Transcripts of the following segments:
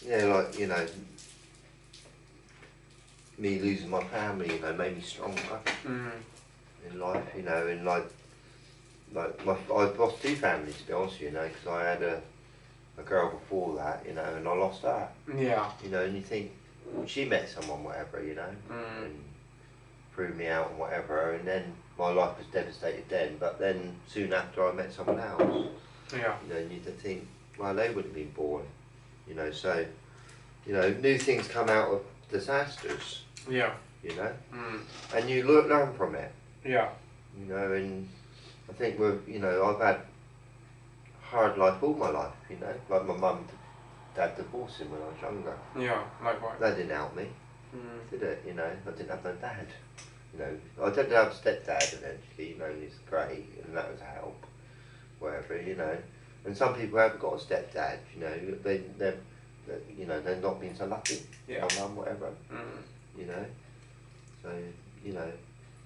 Yeah, like, you know, me losing my family, you know, made me stronger in life, you know, and like I've lost two families, to be honest with you, know, because I had a girl before that, you know, and I lost her. Yeah. You know, and you think, she met someone, whatever, you know, and threw me out and whatever, and then my life was devastated then, but then soon after I met someone else. Yeah. You know, and you think, well, they wouldn't have been born, you know, so, you know, new things come out of disasters. Yeah. You know, and you learn from it. Yeah. You know, and I think you know, I've had hard life all my life. You know, like my mum, dad divorcing when I was younger. Yeah, likewise. That didn't help me, did it? You know, I didn't have no dad. You know, I did have a stepdad eventually. You know, and he's great, and that was a help. Whatever, you know, and some people haven't got a stepdad. You know, they're you know, they're not being so lucky. Yeah. My mum, whatever. You know. So, you know,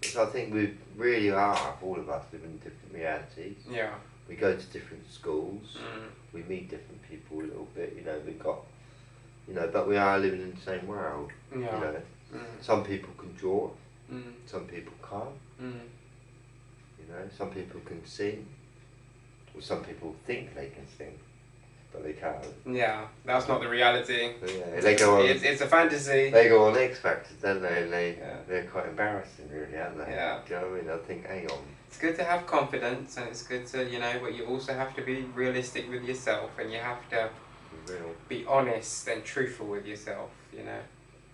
so I think we really are, all of us, living in different realities. Yeah. We go to different schools, we meet different people a little bit, you know, we've got, you know, but we are living in the same world, Yeah. you know. Some people can draw, some people can't, you know, some people can sing, or some people think they can sing, but they can't. Yeah, that's not the reality. Yeah, they go on, it's a fantasy. They go on X Factors, don't they? And they're quite embarrassing, really, aren't they? Yeah. Do you know what I mean? I think, hang on. It's good to have confidence, and it's good to, you know, but you also have to be realistic with yourself, and you have to be honest and truthful with yourself. You know,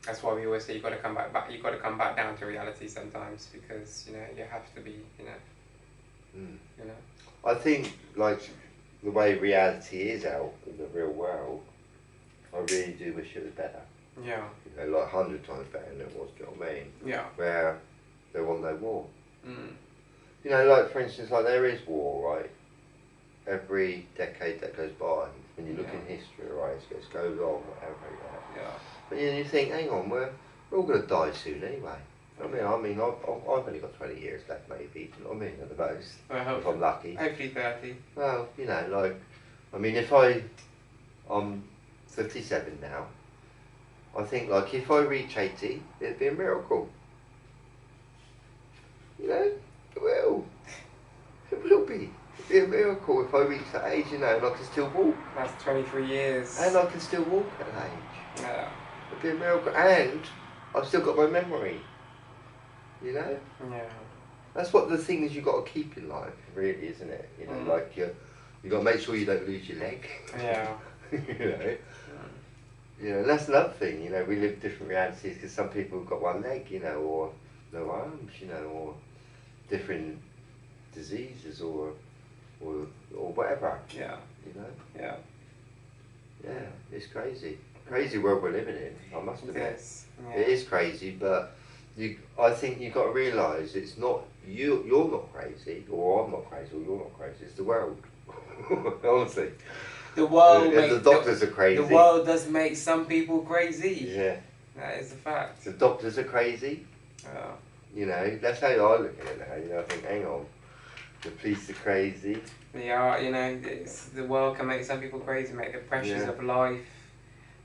that's why we always say you got to come back. You got to come back down to reality sometimes, because you know you have to be, you know, you know. I think like the way reality is out in the real world, I really do wish it was better. Yeah. You know, like 100 times better than it was. Do you know what I mean? Yeah. Where there was no war. You know, like for instance, like there is war, right? Every decade that goes by, when you look in history, right, it goes on, whatever. Yeah. But you think, hang on, we're all going to die soon anyway. I mean, I've only got 20 years left, maybe. You know what I mean? At the most, well, if I'm lucky. Hopefully 30. Well, you know, like, I mean, I'm 57 now. I think, like, if I reach 80, it'd be a miracle. You know, it will. It will be. It'd be a miracle if I reach that age, you know, and I can still walk. That's 23 years. And I can still walk at that age. Yeah. It'd be a miracle. And I've still got my memory. You know? Yeah. That's what the thing is you've got to keep in life, really, isn't it? You know, like you've got to make sure you don't lose your leg. Yeah. You know? You know, and that's another thing, you know, we live different realities because some people have got one leg, you know, or no arms, you know, or different diseases or whatever. Yeah. You know? Yeah. Yeah, it's crazy. Crazy world we're living in, I must admit. Yes. Yeah. It is crazy, but I think you've got to realise it's not, you're not crazy, or I'm not crazy, or you're not crazy, it's the world. Honestly. The world the doctors are crazy. The world does make some people crazy. Yeah. That is a fact. The doctors are crazy. Yeah. You know, that's how I look at it now. You know, I think, hang on, the police are crazy. They are, you know, the world can make some people crazy, make the pressures of life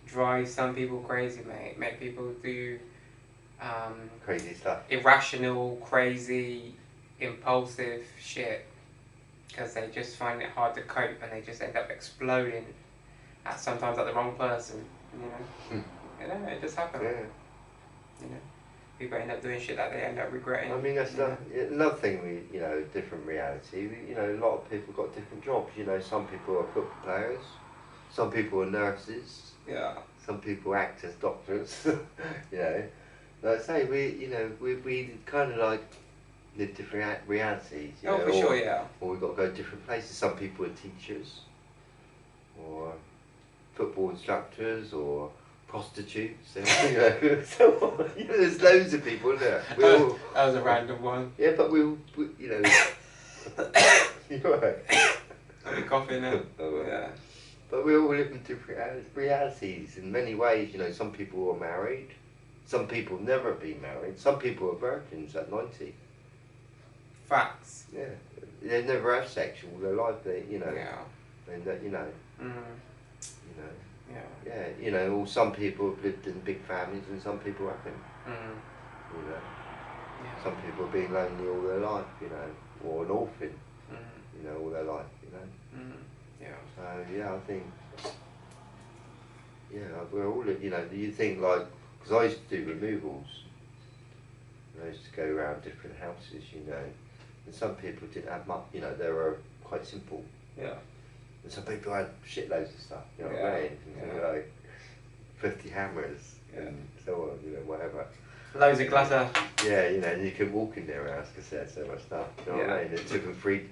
drive some people crazy, mate. Make people do crazy stuff. Irrational, crazy, impulsive shit. Because they just find it hard to cope and they just end up exploding sometimes at the wrong person, you know. You know, it just happens. Yeah. You know, people end up doing shit that they end up regretting. I mean, that's another thing, you know, different reality. You know, a lot of people got different jobs. You know, some people are football players, some people are nurses. Yeah. Some people act as doctors. You know, like I say, we kind of like live different realities. You know, for sure, yeah. Or we've got to go to different places. Some people are teachers, or football instructors, or prostitutes. You know, so, you know, there's loads of people, isn't there? That was a random one. Yeah, but we you know. You're right. I'm coughing now. Oh, yeah. But we all live in different realities in many ways. You know, some people are married, some people have never been married, some people are virgins at 90. Facts. Yeah, they never have sex all their life. You know. Yeah. And you know. You know. Yeah, you know, or some people have lived in big families and some people haven't. You know, some people have been lonely all their life, you know, or an orphan, you know, all their life, you know. Yeah. So yeah, I think, yeah, we're all, you know, you think like, because I used to do removals, and I used to go around different houses, you know, and some people didn't have much, you know, they were quite simple. Yeah. And some people had shitloads of stuff, you know what I mean? And like 50 hammers and so on, you know, whatever. Loads of clutter. Yeah, you know, and you can walk in their house because they had so much stuff, you know what I mean? It took them three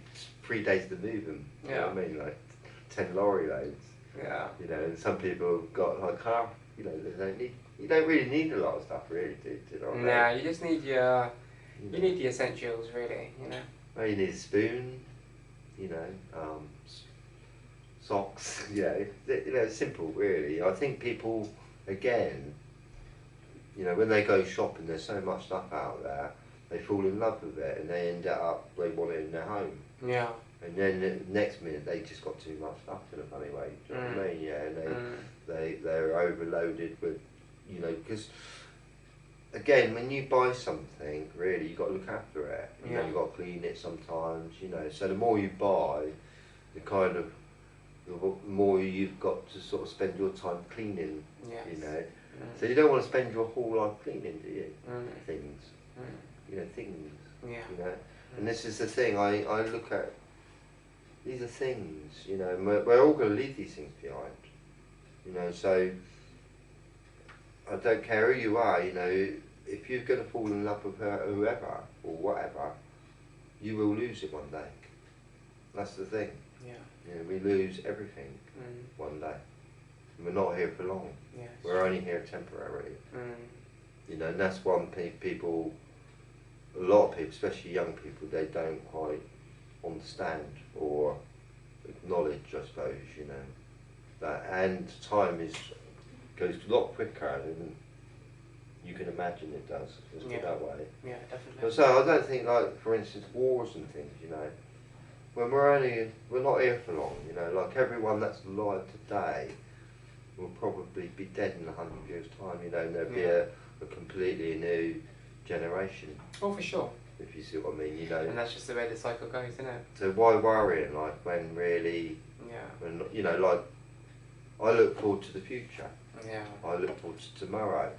days to move them, you know what I mean? Like 10 lorry loads. Yeah. You know, and some people have got like half, you know, they don't need, you don't really need a lot of stuff really, do you know what I mean? Nah, you just need your, you need the essentials really, you know? Well, you need a spoon, you know, socks, yeah, you know, it's simple really. I think people, again, you know, when they go shopping, there's so much stuff out there, they fall in love with it and they end up, they want it in their home. Yeah. And then the next minute they just got too much stuff in a funny way, do you know what I mean? Yeah, and they're overloaded with, you know, because again, when you buy something, really, you've got to look after it. You know, you've got to clean it sometimes, you know. So the more you buy, the kind of, the more you've got to sort of spend your time cleaning, you know. So you don't want to spend your whole life cleaning, do you? Things, you know, things, you know. And this is the thing, I look at, these are things, you know, and we're all going to leave these things behind, you know, so I don't care who you are, you know, if you're going to fall in love with whoever or whatever, you will lose it one day. That's the thing. Yeah. You know, we lose everything one day. And we're not here for long. Yes. We're only here temporarily. You know, and that's one thing people, a lot of people, especially young people, they don't quite understand or acknowledge, I suppose, you know, that, and time goes a lot quicker than you can imagine it does, let's put it that way. Yeah, definitely. But so I don't think, like, for instance, wars and things, you know, when we're not here for long, you know, like everyone that's alive today will probably be dead in 100 years' time, you know, and there'll be a completely new generation. Oh, for sure. If you see what I mean, you know. And that's just the way the cycle goes, isn't it? So why worry, like, when really, when, you know, like, I look forward to the future. Yeah. I look forward to tomorrow.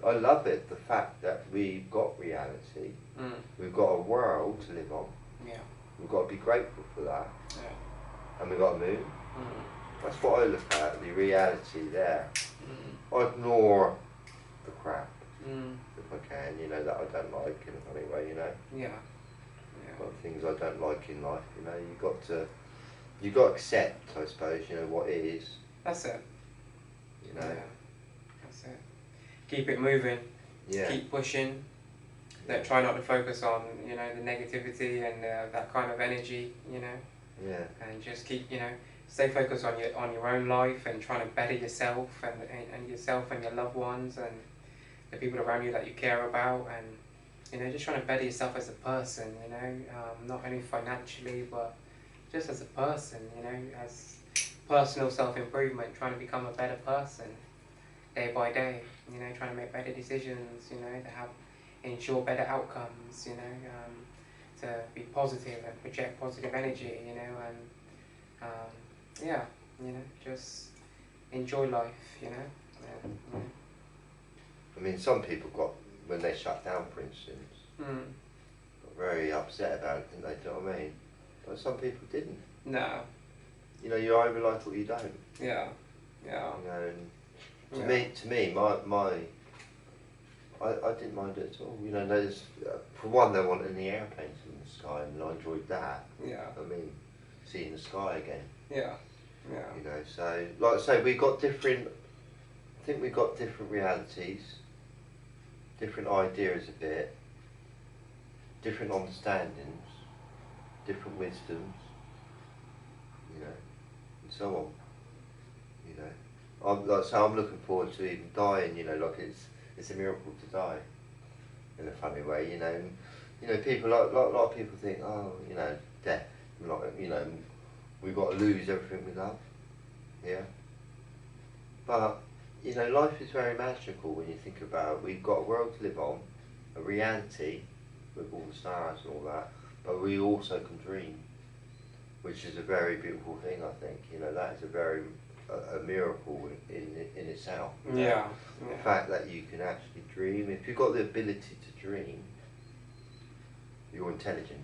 I love it, the fact that we've got reality, we've got a world to live on. Yeah. We've got to be grateful for that. Yeah. And we've got to move. That's what I look at, the reality there. I ignore the crap. If I can, you know, that I don't like in a funny way, you know. Yeah. Got things I don't like in life, you know. You've got to accept, I suppose, you know, what it is. That's it. You know. Yeah. That's it. Keep it moving. Yeah. Keep pushing. That try not to focus on, you know, the negativity and that kind of energy, you know. Yeah. And just keep, you know, stay focused on your own life and trying to better yourself and yourself and your loved ones and the people around you that you care about, and you know, just trying to better yourself as a person, you know, not only financially but just as a person, you know, as personal self-improvement, trying to become a better person day by day, you know, trying to make better decisions, you know, to ensure better outcomes, you know, to be positive and project positive energy, you know, and yeah, you know, just enjoy life, you know. I mean, some people got, when they shut down, for instance, got very upset about it, didn't they? Do you know what I mean? But some people didn't. No. You know, you either like or you don't. Yeah. Yeah. You know, and to me, I didn't mind it at all. You know, there's, for one, there weren't any airplanes in the sky, and I enjoyed that. Yeah. I mean, seeing the sky again. Yeah. Yeah. You know, so, like I say, we got different, I think we got different realities, different ideas a bit, different understandings, different wisdoms, you know, and so on, you know. I'm looking forward to even dying, you know, like it's a miracle to die, in a funny way, you know. And, you know, people, a lot of people think, oh, you know, death, like, you know, we've got to lose everything we love, yeah. But, you know, life is very magical when you think about it. We've got a world to live on, a reality with all the stars and all that, but we also can dream, which is a very beautiful thing, I think. You know, that is a miracle in itself. Yeah. The fact that you can actually dream. If you've got the ability to dream, you're intelligent.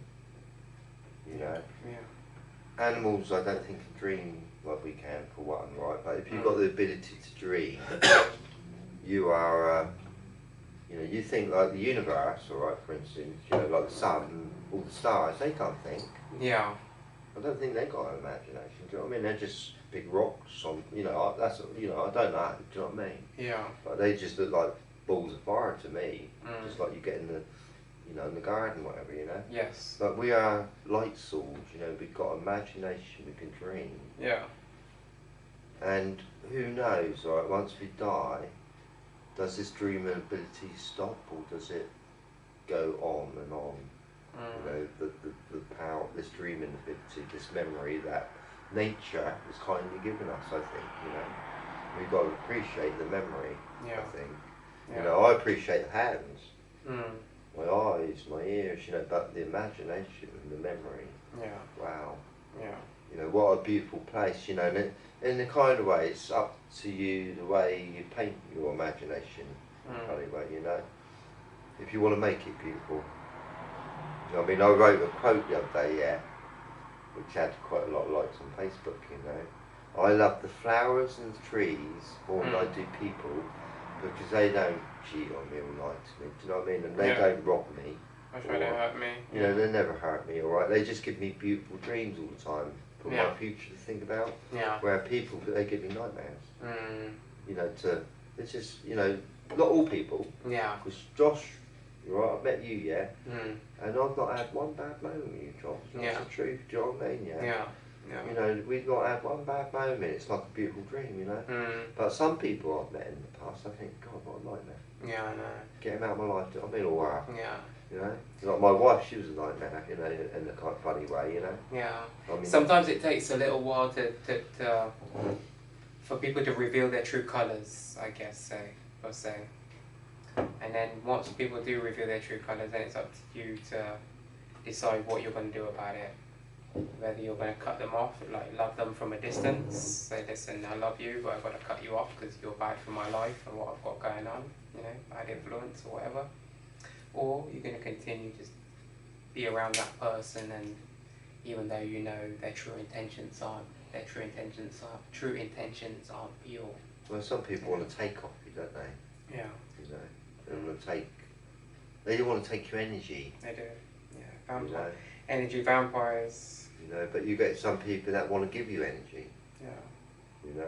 You know? Yeah. Animals, I don't think, can dream like we can, for what I'm right, but if you've got the ability to dream, you are, you know, you think like the universe, alright, for instance, you know, like the sun, all the stars, they can't think. Yeah. I don't think they've got an imagination, do you know what I mean? They're just big rocks on, you know, that's, you know, I don't know, do you know what I mean? Yeah. But they just look like balls of fire to me, just like you get in the, you know, in the garden, whatever, you know? Yes. But we are light souls, you know, we've got imagination, we can dream. Yeah. And who knows, right, once we die, does this dreaming ability stop, or does it go on and on? You know, the power, this dreaming ability, this memory that nature has kindly given us, I think, you know. We've got to appreciate the memory, Yeah. I think. Yeah. You know, I appreciate the hands, Mm. my eyes, my ears, you know, but the imagination and the memory, Yeah. wow. Yeah. You know, what a beautiful place, you know, and in the kind of way, it's up to you the way you paint your imagination, in a funny way, you know. If you want to make it beautiful. You know, I mean, I wrote a quote the other day, yeah, which had quite a lot of likes on Facebook, you know. I love the flowers and the trees more than I do people, because they don't cheat on me or lie to me, do you know what I mean? And they don't rob me. I try to hurt me. You know, they never hurt me, alright? They just give me beautiful dreams all the time for my future to think about. Yeah. Where people, they give me nightmares. You know, it's just, you know, not all people. Yeah. Because Josh, right, I've met you, yeah? Mm. And I've not had one bad moment with you, Josh. That's the truth, do you know what I mean, yeah? Yeah. Yeah. You know, we've not had one bad moment. It's like a beautiful dream, you know? But some people I've met in the past, I think, God, what a nightmare. Yeah, I know. Get him out of my life, do you know what I mean? Or Yeah. you know, like my wife, she was a nightmare, you know, in a kind of funny way, you know. Yeah. I mean, sometimes it takes a little while for people to reveal their true colours, I guess, or say. And then once people do reveal their true colours, then it's up to you to decide what you're going to do about it. Whether you're going to cut them off, like love them from a distance, say, listen, I love you, but I've got to cut you off because you're bad for my life and what I've got going on, you know, bad influence or whatever. Or you're going to continue to be around that person, and even though you know their true intentions aren't pure. well, some people want to take off you, don't they? Yeah. You know, they don't want to take your energy. They do. Yeah. You know? Energy vampires. You know, but you get some people that want to give you energy. Yeah. You know.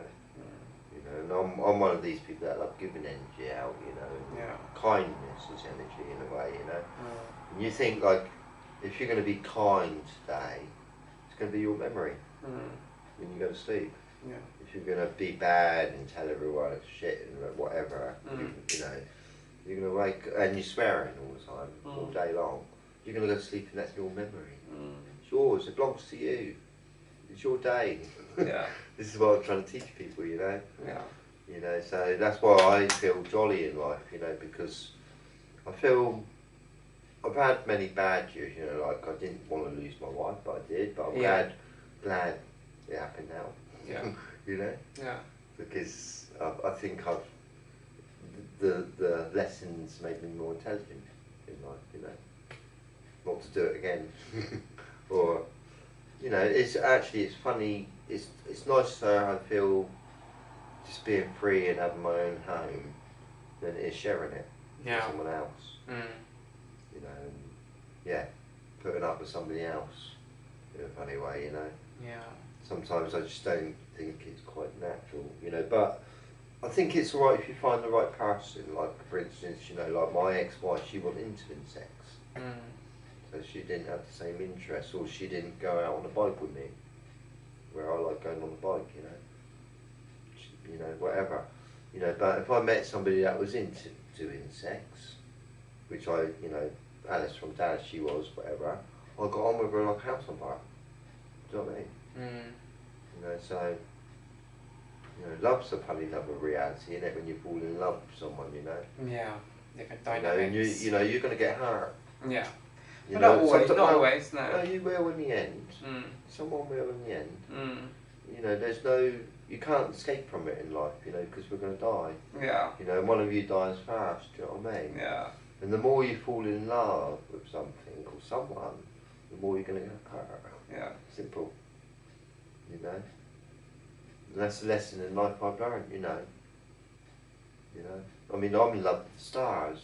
You know, and I'm one of these people that love giving energy out. You know. Yeah. Kindness is energy in a way. You know. And you think, like, if you're going to be kind today, it's going to be your memory when you go to sleep. Yeah. If you're going to be bad and tell everyone it's shit and whatever, you know, you're going to wake and you're swearing all the time, all day long. You're going to go to sleep and that's your memory. It's yours, it belongs to you. It's your day. Yeah. This is what I'm trying to teach people, you know. Yeah. You know, so that's why I feel jolly in life, you know, because I feel I've had many bad years, you know, like I didn't want to lose my wife, but I did, but I'm glad it happened now. Yeah. You know? Yeah. Because I think the lessons made me more intelligent in life, you know. Not to do it again. Or, you know, it's funny, it's nicer, I feel, just being free and having my own home than it is sharing it with someone else. You know, and yeah, putting up with somebody else in a funny way, you know. Yeah. Sometimes I just don't think it's quite natural, you know, but I think it's alright if you find the right person, like for instance, you know, like my ex-wife, she wasn't into insects. So she didn't have the same interest, or she didn't go out on a bike with me, where I like going on the bike, you know. You know, whatever. You know, but if I met somebody that was into insects, which I, you know, Alice from Dallas, she was, whatever, I got on with her like a house on fire. Do you know what I mean? You know, so, You know, love's a funny another reality, isn't it? When you fall in love with someone, you know. Yeah, different You know, dynamics. and you know, you're going to get hurt. Yeah. You But know, not always, sometimes, not always, no. No, you will in the end. Mm. Someone will in the end. Mm. You know, there's no, you can't escape from it in life, you know, because we're going to die. Yeah. You know, and one of you dies first, do you know what I mean? Yeah. And the more you fall in love with something or someone, the more you're going to get hurt. Yeah. Simple. You know? And that's the lesson in life I've learned, you know. You know? I mean, I'm in love with the stars.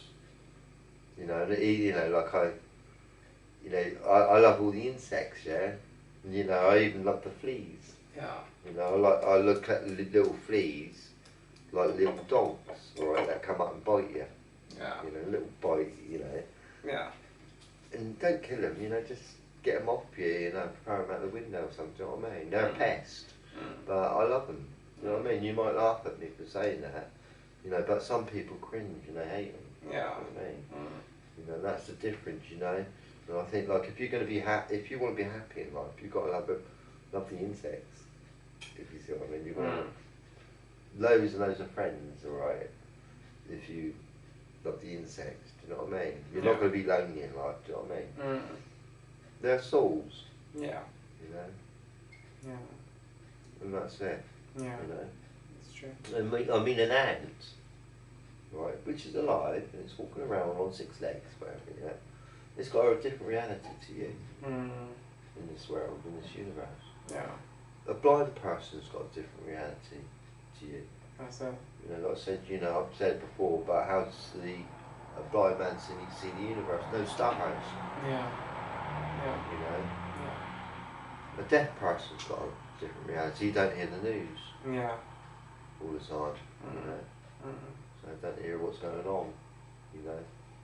You know, like I love all the insects, yeah? And, you know, I even love the fleas. Yeah. You know, I look at little fleas, like little dogs, alright, that come up and bite you. Yeah. You know, little bite, you know. Yeah. And don't kill them, you know, just get them off you know, throw them out the window or something, do you know what I mean? They're a pest, but I love them, you know what I mean? You might laugh at me for saying that, you know, but some people cringe and they hate them, Yeah. you know what I mean? You know, that's the difference, you know. And I think, like, if you're going to be happy, if you want to be happy in life, you've got to love the insects, if you see what I mean. You've got to have loads and loads of friends, alright, if you love the insects, do you know what I mean? You're not going to be lonely in life, do you know what I mean? They're souls. Yeah. You know? Yeah. And that's it. Yeah. You know? It's true. I mean an ant, right, which is alive and it's walking around on 6 legs, whatever, yeah? It's got a different reality to you in this world, in this universe. Yeah. A blind person's got a different reality to you. That's it. You know, like I said, you know, I've said before about how a blind man see the universe, no stars. Yeah. Yeah. You know? Yeah. A deaf person's got a different reality. You don't hear the news Yeah. all the time, you know. So I don't hear what's going on, you know.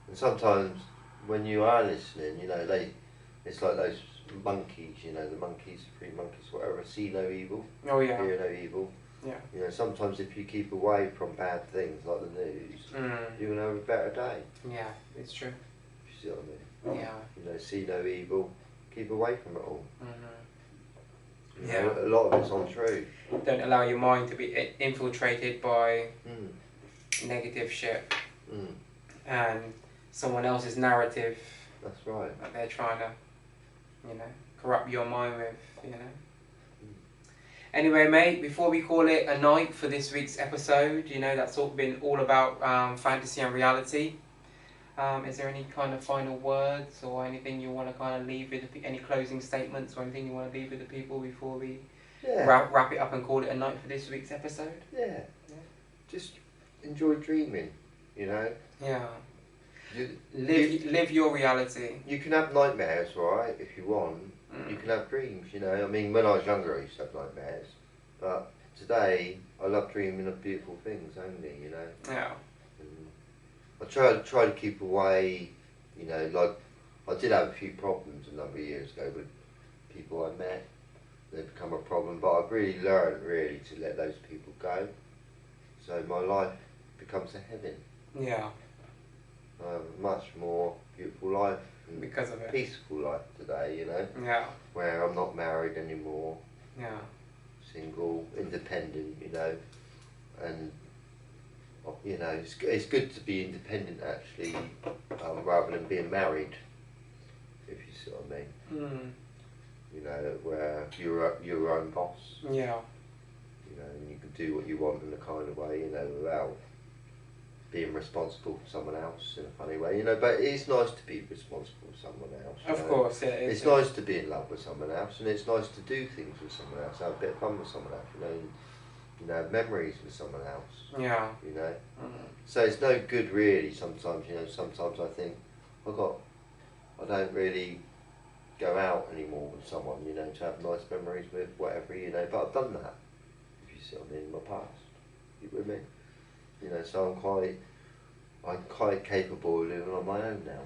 And sometimes when you are listening, you know, it's like those monkeys, you know, the monkeys, 3 monkeys, whatever, see no evil, Oh yeah. hear no evil. Yeah. You know, sometimes if you keep away from bad things like the news, you're going to have a better day. Yeah, it's true. You see what I mean? Yeah. You know, see no evil, keep away from it all. You Yeah. know, a lot of it's untrue. Don't allow your mind to be infiltrated by negative shit and someone else's narrative. That's right. That they're trying to, you know, corrupt your mind with, you know. Anyway, mate, before we call it a night for this week's episode, you know, that's been all about fantasy and reality. Is there any kind of final words or anything you want to kind of leave with, any closing statements or anything you want to leave with the people before we wrap it up and call it a night for this week's episode? Yeah. Just enjoy dreaming, you know. Yeah. Live your reality. You can have nightmares, right, if you want. You can have dreams, you know. I mean, when I was younger, I used to have nightmares. But today, I love dreaming of beautiful things only, you know. Yeah. And I try to keep away, you know, like, I did have a few problems a number of years ago with people I met. They become a problem, but I've really learned, really, to let those people go. So my life becomes a heaven. Yeah. A much more beautiful life. Because of it. Peaceful life today, you know. Yeah. Where I'm not married anymore. Yeah. Single, independent, you know. And, you know, it's good to be independent actually, rather than being married, if you see what I mean. You know, where you're your own boss. Yeah. You know, and you can do what you want in a kind of way, you know, without being responsible for someone else in a funny way, you know. But it's nice to be responsible for someone else. Of course, yeah. It's nice to be in love with someone else, and it's nice to do things with someone else, have a bit of fun with someone else, you know, and, you know, have memories with someone else. Yeah. You know. So it's no good really. Sometimes, you know, sometimes I think I don't really go out anymore with someone, you know, to have nice memories with, whatever, you know. But I've done that. If you see what I mean, in my past. You with me? You know, so I'm quite capable of living on my own now,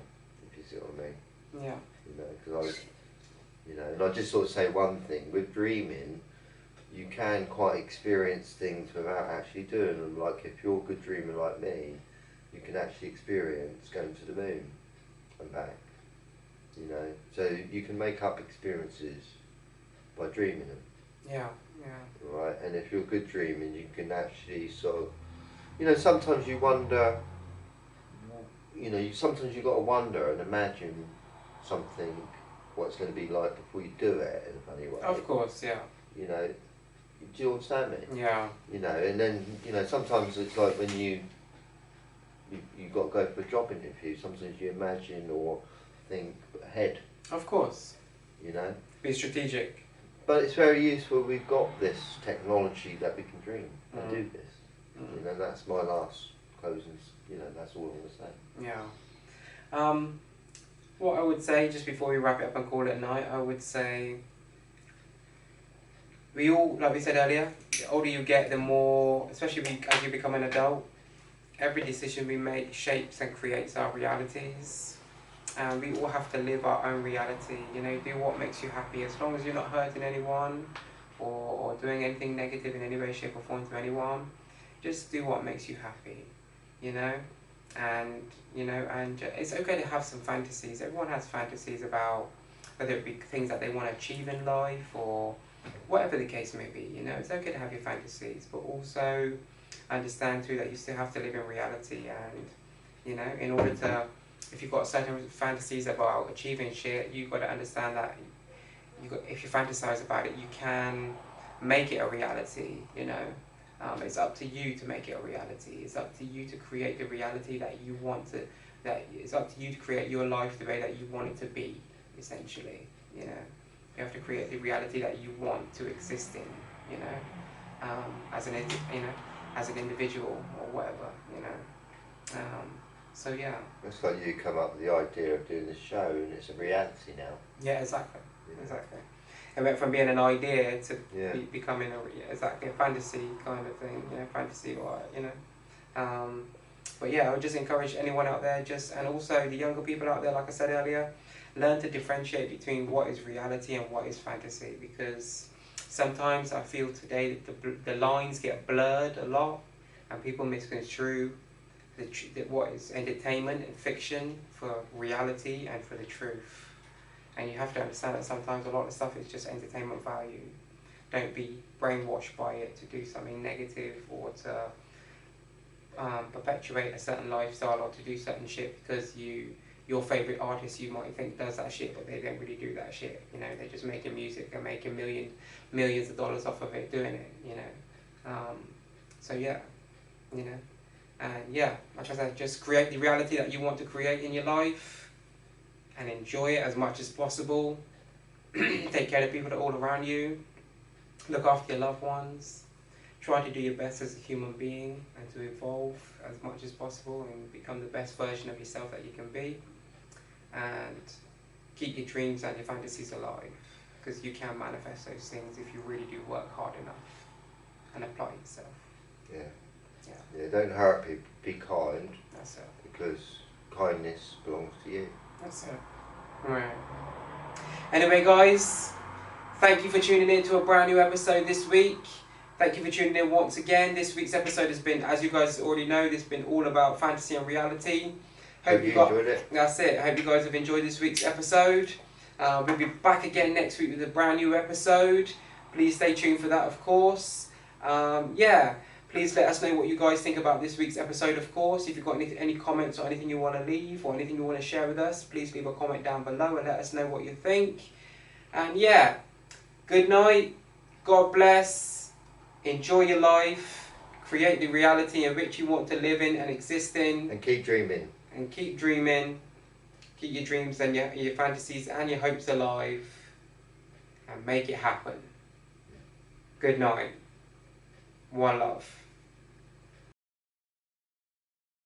if you see what I mean. Yeah. You know, because and I just sort of say one thing, with dreaming, you can quite experience things without actually doing them. Like if you're a good dreamer like me, you can actually experience going to the moon and back, you know. So you can make up experiences by dreaming them. Yeah, yeah. Right, and if you're good dreaming, you can actually sort of, you know, sometimes you wonder, you know, sometimes you've got to wonder and imagine something, what it's going to be like before you do it in a funny way. Of course, yeah. You know, do you understand me? Yeah. You know, and then, you know, sometimes it's like when you've got to go for a job interview, sometimes you imagine or think ahead. Of course. You know? Be strategic. But it's very useful. We've got this technology that we can dream and do this. You know, that's my last closing. You know, that's all I'm going to say. Yeah. What I would say, just before we wrap it up and call it a night, I would say we all, like we said earlier, the older you get, the more, especially as you become an adult, every decision we make shapes and creates our realities. And we all have to live our own reality, you know, do what makes you happy, as long as you're not hurting anyone or doing anything negative in any way, shape or form to anyone. Just do what makes you happy, you know, and, you know, and it's okay to have some fantasies. Everyone has fantasies about whether it be things that they want to achieve in life or whatever the case may be, you know, it's okay to have your fantasies, but also understand too that you still have to live in reality. And, you know, in order to, if you've got certain fantasies about achieving shit, you've got to understand that if you fantasize about it, you can make it a reality, you know. It's up to you to make it a reality. It's up to you to create the reality that you want to, it's up to you to create your life the way that you want it to be, essentially, you know. You have to create the reality that you want to exist in, you know, as an individual or whatever, you know. So yeah. It's like you come up with the idea of doing the show and it's a reality now. Yeah, exactly. Yeah. Exactly. It went from being an idea to becoming a fantasy kind of thing, you know, fantasy or, you know. But yeah, I would just encourage anyone out there, and also the younger people out there, like I said earlier, learn to differentiate between what is reality and what is fantasy, because sometimes I feel today that the lines get blurred a lot and people misconstrue what is entertainment and fiction for reality and for the truth. And you have to understand that sometimes a lot of stuff is just entertainment value. Don't be brainwashed by it to do something negative or to perpetuate a certain lifestyle or to do certain shit because your favourite artist you might think does that shit, but they don't really do that shit. You know, they're just making music and making millions of dollars off of it doing it, you know. So yeah, you know. And yeah, like I said, just create the reality that you want to create in your life and enjoy it as much as possible. Take care of the people that are all around you. Look after your loved ones. Try to do your best as a human being and to evolve as much as possible and become the best version of yourself that you can be. And keep your dreams and your fantasies alive, because you can manifest those things if you really do work hard enough and apply yourself. Yeah. Yeah. Yeah, don't hurt people, be kind. That's it. Because kindness belongs to you. That's it. Right. Anyway, guys, thank you for tuning in to a brand new episode this week. Thank you for tuning in once again. This week's episode has been, as you guys already know, it's been all about fantasy and reality. Hope you enjoyed it. That's it. I hope you guys have enjoyed this week's episode. We'll be back again next week with a brand new episode. Please stay tuned for that, of course. Yeah. Please let us know what you guys think about this week's episode, of course. If you've got any comments or anything you want to leave or anything you want to share with us, please leave a comment down below and let us know what you think. And yeah, good night. God bless. Enjoy your life. Create the reality in which you want to live in and exist in. And keep dreaming. And keep dreaming. Keep your dreams and your fantasies and your hopes alive. And make it happen. Good night. One love.